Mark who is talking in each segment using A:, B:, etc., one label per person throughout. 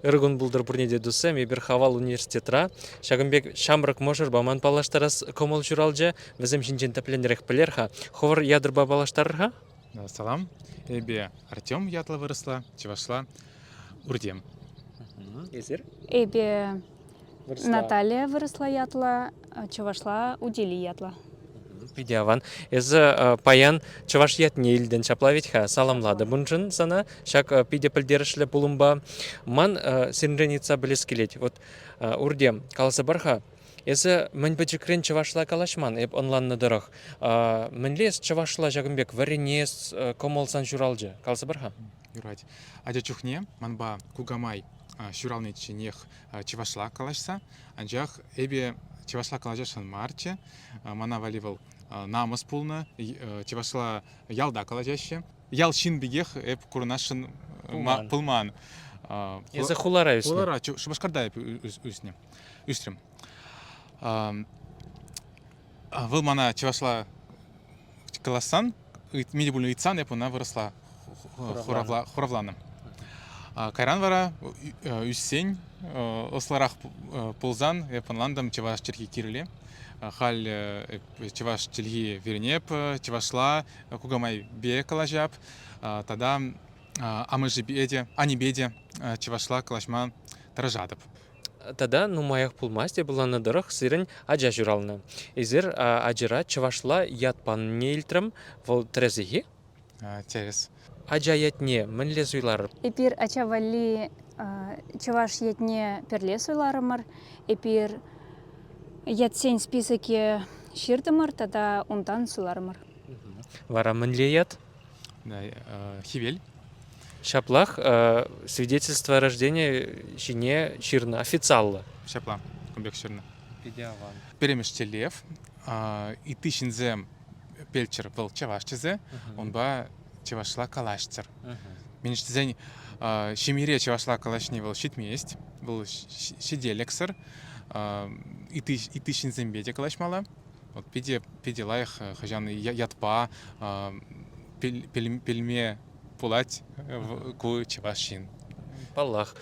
A: Ыргун булдыр бурнеде дусем, ебір хавал университетра. Шагымбек шамрак можыр баман палаштарас комол журалжа, візім жинжен тәплендерек білерха. Ховар ядырба балаштарырха?
B: Салам. Эбе Артем ятла выросла, Чевашла Урдем.
A: Езер?
C: Эбе Наталья выросла ятла, Чувашла удели ятла.
A: Пидяван. Эзі паян чываш ятне елден чаплавитха саламлады. Бұнжын сана шак пиде пілдерішлі пулымба ман сенреница білес келет. Вот урдем каласы барха. Эзі мін бәджікрен чывашла калашман, эп онланны дырық. Мін лес чывашла жагымбек варенес комолсан журалжы. Каласы барха?
B: Юрать. Адя чухне, манба кугамай шуралный чинех Чевашла калашса, анжах эбе Чевашла калажашан марче, мана валивал намыс пулна, Чевашла ялда калажаще. Ял шин бигех эп курнашын пулман.
A: Эзі хулара үсіне.
B: Хулара, шубашкарда эп үсне. Үстрем. Выл мана Чевашла каласан, медибульный ицан эп она выросла хуравланым. Кайран вара үссень осларах пулзан эпанландам Чеваш черхи кирли. Халь Чеваш чельги вернеп, Чевашла кугамай бе калажап. Тогда амыжи беде, ани беде Чевашла калашман таражадып.
A: Тада нумаях пулмасте была на дырых сырын аджа журалны. Изер аджира чывашла ятпан нейлтрым вол трезихи.
B: Терес.
A: Аджа ятне мінле зуйлар.
C: Эпир ачавали Чуваш ятне перлес уйларымыр, эпир ятсень списоке ширдымыр, тада унтан суларымыр.
A: Вара мінле ят.
B: Хивель.
A: Шаплах свидетельство о рождении щине ширна официально.
B: Шапла, кумбек ширна.
A: Пидяван.
B: Перемеште лев, и тысячинзе пельчер был Чевашчезе, он ба Чевашла калаштер. Меньштезень Шемире Чевашла калашни был щитместь, был щиделексер, и тысячинзем беде калашмала. Вот пиде лайх хажаны ятпа, пельме пулать ку Чевашин.
A: Паллах.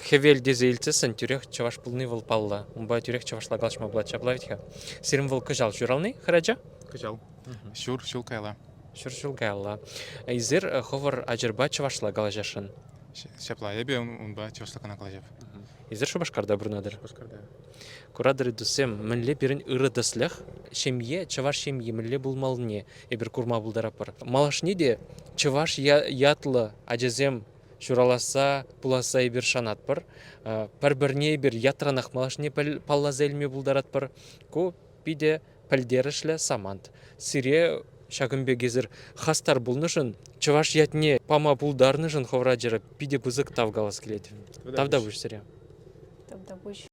A: Хевель дезейльцесен тюрех чаваш пулны вол палла. Умба тюрех чавашла галшма была чаплавитха. Сирим вол кажал журалны хараджа?
B: Качал. Щур, щулкайла.
A: Шуршул галла. Изер ховар аджерба чавашла галажашын.
B: Шапла, ебе он ба Чевашла кана калажап.
A: Изер шубашкарда бурнадыр.
B: Башкарда.
A: Курадыр дусем мінле бірін ыры дыслях, шемье, чаваш шемье мінле булмалне, ебір курма булдарапыр. Малашни де чаваш ятлы аджезем шураласа, пуласа ебір шанатпыр. Пір-бірне ебір ятранах малашни паллаза елме булдаратпыр. Ку пиде пілдерішлі самант. Сире шагымбе кезір хастар булнышын, чаваш ятне пама булдарнышын ховраджыры пиде бузык тавгалас келеді. Тавда бұш сире.
C: Тогда будь.